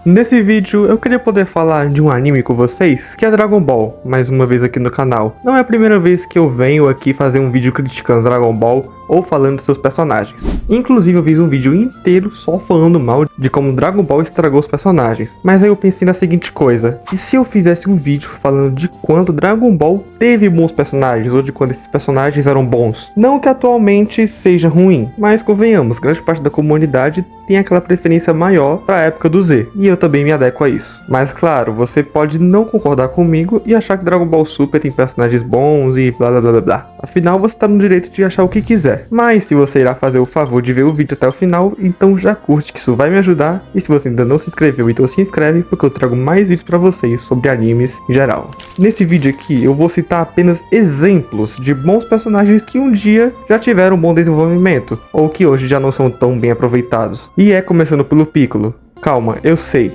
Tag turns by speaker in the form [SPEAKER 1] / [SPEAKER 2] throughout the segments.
[SPEAKER 1] Nesse vídeo eu queria poder falar de um anime com vocês, que é Dragon Ball, mais uma vez aqui no canal. Não é a primeira vez que eu venho aqui fazer um vídeo criticando Dragon Ball ou falando de seus personagens. Inclusive eu fiz um vídeo inteiro só falando mal de como Dragon Ball estragou os personagens. Mas aí eu pensei na seguinte coisa: e se eu fizesse um vídeo falando de quando Dragon Ball teve bons personagens, ou de quando esses personagens eram bons? Não que atualmente seja ruim, mas convenhamos, grande parte da comunidade tem aquela preferência maior para a época do Z, e eu também me adequo a isso. Mas claro, você pode não concordar comigo e achar que Dragon Ball Super tem personagens bons e blá blá blá blá blá. Afinal, você tá no direito de achar o que quiser. Mas se você irá fazer o favor de ver o vídeo até o final, então já curte que isso vai me ajudar. E se você ainda não se inscreveu, então se inscreve, porque eu trago mais vídeos pra vocês sobre animes em geral. Nesse vídeo aqui eu vou citar apenas exemplos de bons personagens que um dia já tiveram um bom desenvolvimento, ou que hoje já não são tão bem aproveitados. E é começando pelo Piccolo. Calma, eu sei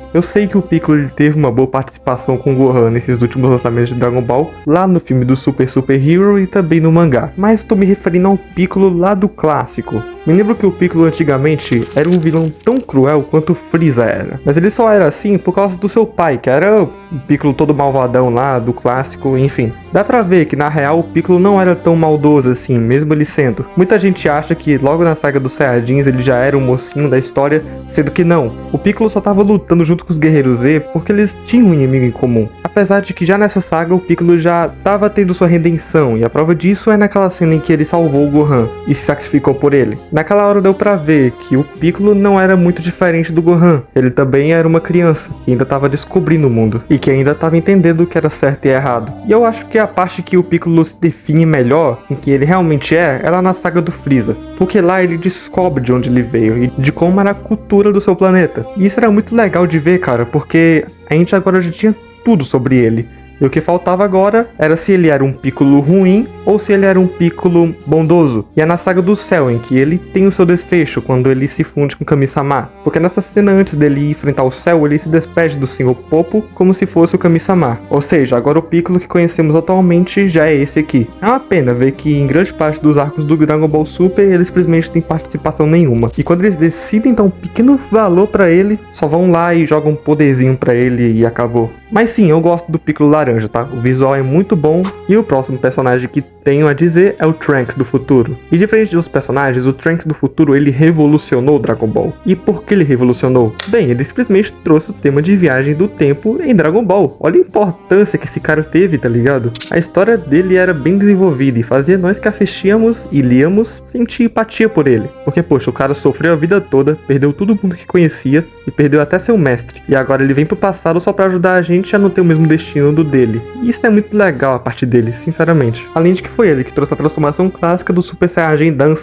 [SPEAKER 1] que o Piccolo ele teve uma boa participação com o Gohan nesses últimos lançamentos de Dragon Ball, lá no filme do Super Hero e também no mangá, mas estou me referindo ao Piccolo lá do clássico. Me lembro que o Piccolo antigamente era um vilão tão cruel quanto o Freeza era, mas ele só era assim por causa do seu pai, que era o Piccolo todo malvadão lá do clássico, enfim. Dá pra ver que na real o Piccolo não era tão maldoso assim, mesmo ele sendo. Muita gente acha que logo na saga dos Saiyajins ele já era um mocinho da história, sendo que não. O Piccolo só tava lutando junto com os Guerreiros Z porque eles tinham um inimigo em comum. Apesar de que já nessa saga o Piccolo já tava tendo sua redenção, e a prova disso é naquela cena em que ele salvou o Gohan e se sacrificou por ele. Naquela hora deu pra ver que o Piccolo não era muito diferente do Gohan. Ele também era uma criança que ainda tava descobrindo o mundo e que ainda tava entendendo o que era certo e errado. E eu acho que a parte que o Piccolo se define melhor, em que ele realmente é lá na saga do Freeza, porque lá ele descobre de onde ele veio e de como era a cultura do seu planeta. E isso era muito legal de ver, cara, porque a gente agora já tinha tudo sobre ele. E o que faltava agora era se ele era um Piccolo ruim ou se ele era um Piccolo bondoso. E é na saga do Cell em que ele tem o seu desfecho quando ele se funde com Kami-sama. Porque nessa cena antes dele enfrentar o Cell, ele se despede do Sr. Popo como se fosse o Kami-sama. Ou seja, agora o Piccolo que conhecemos atualmente já é esse aqui. É uma pena ver que em grande parte dos arcos do Dragon Ball Super ele simplesmente tem participação nenhuma. E quando eles decidem dar um pequeno valor pra ele, só vão lá e jogam um poderzinho pra ele e acabou. Mas sim, eu gosto do Piccolo laranja, tá? O visual é muito bom e o próximo personagem que tenho a dizer é o Trunks do futuro. E diferente dos personagens, o Trunks do futuro ele revolucionou o Dragon Ball. E por que ele revolucionou? Bem, ele simplesmente trouxe o tema de viagem do tempo em Dragon Ball. Olha a importância que esse cara teve, tá ligado? A história dele era bem desenvolvida e fazia nós que assistíamos e líamos sentir empatia por ele. Porque, poxa, o cara sofreu a vida toda, perdeu todo mundo que conhecia e perdeu até seu mestre. E agora ele vem pro passado só pra ajudar a gente a não ter o mesmo destino do dele. E isso é muito legal a parte dele, sinceramente. Além de que foi ele que trouxe a transformação clássica do Super Saiyajin da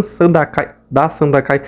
[SPEAKER 1] Sandakai.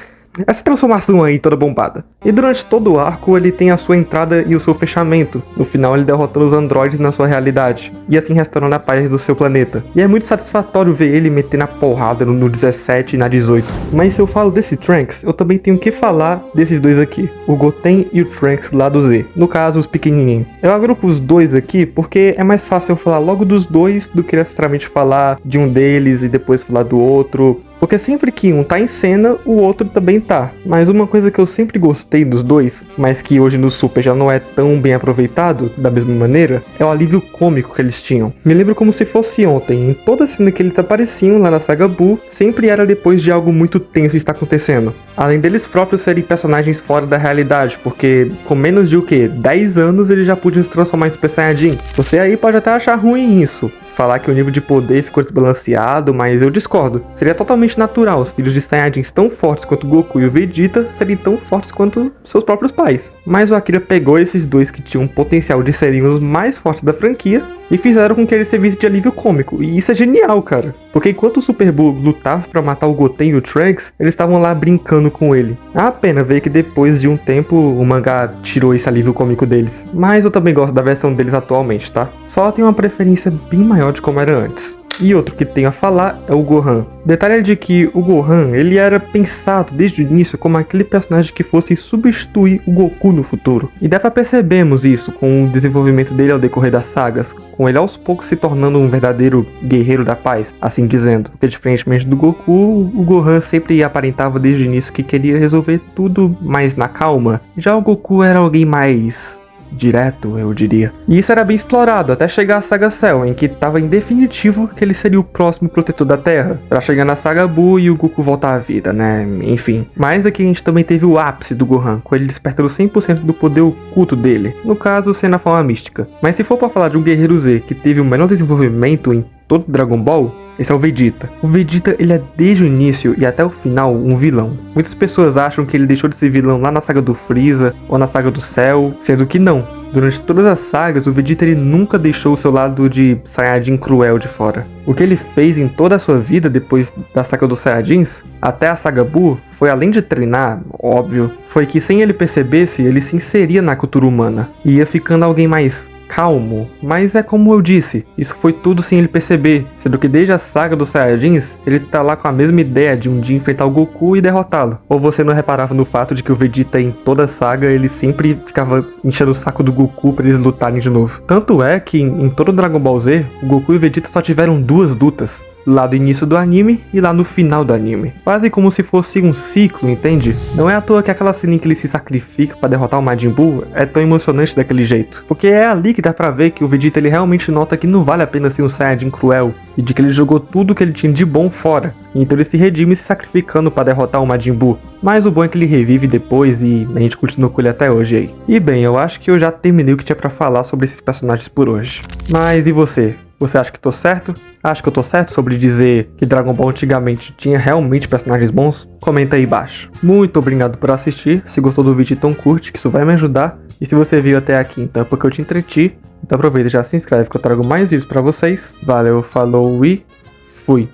[SPEAKER 1] Essa transformação aí toda bombada. E durante todo o arco ele tem a sua entrada e o seu fechamento. No final ele derrotando os androides na sua realidade, e assim restaurando a paz do seu planeta. E é muito satisfatório ver ele metendo a porrada no 17 e na 18. Mas se eu falo desse Trunks, eu também tenho que falar desses dois aqui, o Goten e o Trunks lá do Z. No caso, os pequenininhos. Eu agrupo os dois aqui porque é mais fácil eu falar logo dos dois do que necessariamente falar de um deles e depois falar do outro. Porque sempre que um tá em cena, o outro também tá. Mas uma coisa que eu sempre gostei dos dois, mas que hoje no Super já não é tão bem aproveitado da mesma maneira, é o alívio cômico que eles tinham. Me lembro como se fosse ontem, em toda cena que eles apareciam lá na saga Buu, sempre era depois de algo muito tenso estar acontecendo. Além deles próprios serem personagens fora da realidade, porque com menos de 10 anos eles já podiam se transformar em Super Saiyajin. Você aí pode até achar ruim isso, falar que o nível de poder ficou desbalanceado, mas eu discordo. Seria totalmente natural os filhos de Saiyajins tão fortes quanto Goku e o Vegeta serem tão fortes quanto seus próprios pais. Mas o Akira pegou esses dois que tinham potencial de serem os mais fortes da franquia e fizeram com que ele servisse de alívio cômico. E isso é genial, cara. Porque enquanto o Super Buu lutava pra matar o Goten e o Trunks, eles estavam lá brincando com ele. É uma pena ver que depois de um tempo o mangá tirou esse alívio cômico deles. Mas eu também gosto da versão deles atualmente, tá? Só tenho uma preferência bem maior de como era antes. E outro que tenho a falar é o Gohan. Detalhe é de que o Gohan, ele era pensado desde o início como aquele personagem que fosse substituir o Goku no futuro. E dá pra percebermos isso com o desenvolvimento dele ao decorrer das sagas, com ele aos poucos se tornando um verdadeiro guerreiro da paz, assim dizendo. Porque diferentemente do Goku, o Gohan sempre aparentava desde o início que queria resolver tudo mais na calma. Já o Goku era alguém mais direto, eu diria. E isso era bem explorado, até chegar à Saga Cell, em que estava em definitivo que ele seria o próximo protetor da Terra, pra chegar na Saga Buu e o Goku voltar à vida, né? Enfim. Mas aqui a gente também teve o ápice do Gohan, com ele despertando 100% do poder oculto dele, no caso, sendo a forma mística. Mas se for pra falar de um Guerreiro Z que teve o menor desenvolvimento em todo Dragon Ball, esse é o Vegeta. O Vegeta, ele é desde o início e até o final um vilão. Muitas pessoas acham que ele deixou de ser vilão lá na saga do Freeza ou na saga do Cell, sendo que não. Durante todas as sagas, o Vegeta ele nunca deixou o seu lado de Saiyajin cruel de fora. O que ele fez em toda a sua vida depois da saga dos Saiyajins, até a saga Buu, foi além de treinar, óbvio, foi que sem ele percebesse, ele se inseria na cultura humana e ia ficando alguém mais calmo, mas é como eu disse, isso foi tudo sem ele perceber, sendo que desde a saga dos Saiyajins, ele tá lá com a mesma ideia de um dia enfrentar o Goku e derrotá-lo. Ou você não reparava no fato de que o Vegeta em toda a saga, ele sempre ficava enchendo o saco do Goku pra eles lutarem de novo. Tanto é que em todo Dragon Ball Z, o Goku e o Vegeta só tiveram 2 lutas. Lá do início do anime e lá no final do anime. Quase como se fosse um ciclo, entende? Não é à toa que aquela cena em que ele se sacrifica pra derrotar o Majin Buu é tão emocionante daquele jeito. Porque é ali que dá pra ver que o Vegeta ele realmente nota que não vale a pena ser um Saiyajin cruel e de que ele jogou tudo que ele tinha de bom fora. Então ele se redime se sacrificando pra derrotar o Majin Buu. Mas o bom é que ele revive depois e a gente continua com ele até hoje aí. E bem, eu acho que eu já terminei o que tinha pra falar sobre esses personagens por hoje. Mas e você? Você acha que tô certo? Acha que eu tô certo sobre dizer que Dragon Ball antigamente tinha realmente personagens bons? Comenta aí embaixo. Muito obrigado por assistir. Se gostou do vídeo, então curte, que isso vai me ajudar. E se você viu até aqui, então é porque eu te entreti. Então aproveita e já se inscreve que eu trago mais vídeos pra vocês. Valeu, falou e fui!